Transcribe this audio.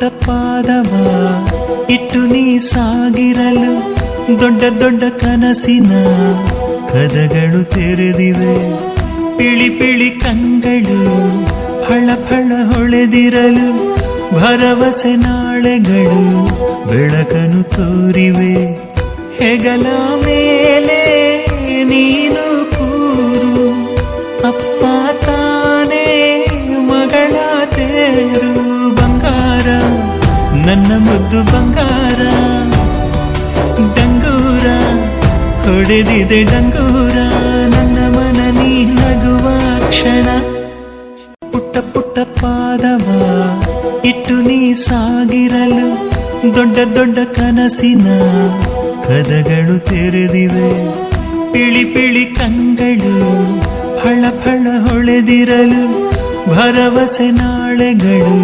ಪುಟ್ಟ ಪಾದವ ಇಟ್ಟು ನೀ ಸಾಗಿರಲು ದೊಡ್ಡ ದೊಡ್ಡ ಕನಸಿನ ಕದಗಳು ತೆರೆದಿವೆ. ಪಿಳಿ ಪಿಳಿ ಕಂಗಳು ಫಳ ಫಳ ಹೊಳೆದಿರಲು ಭರವಸೆ ನಾಳೆಗಳು ಬೆಳಕನ್ನು ತೋರಿವೆ. ಹೆಗಲ ಮೇಲೆ ನೀನು ಕೂರು, ಅಪ್ಪ ತಾನೇ ಮಗಳ ತೇರು. ಬಂಗಾರ ನನ್ನ ಮುದ್ದು ಬಂಗಾರ, ಡಂಗೂರ ಹೊಡೆದಿದೆ ಡಂಗೂರ, ನನ್ನ ಮನ ನೀ ನಗುವ ಕ್ಷಣ. ಪುಟ್ಟ ಪುಟ್ಟ ಪಾದವ ಇಟ್ಟು ನೀ ಸಾಗಿರಲು ದೊಡ್ಡ ದೊಡ್ಡ ಕನಸಿನ ಕದಗಳು ತೆರೆದಿವೆ. ಪಿಳಿ ಪಿಳಿ ಕಂಗಳು ಫಳ ಫಳ ಹೊಳೆದಿರಲು ಭರವಸೆ ನಾಳೆಗಳು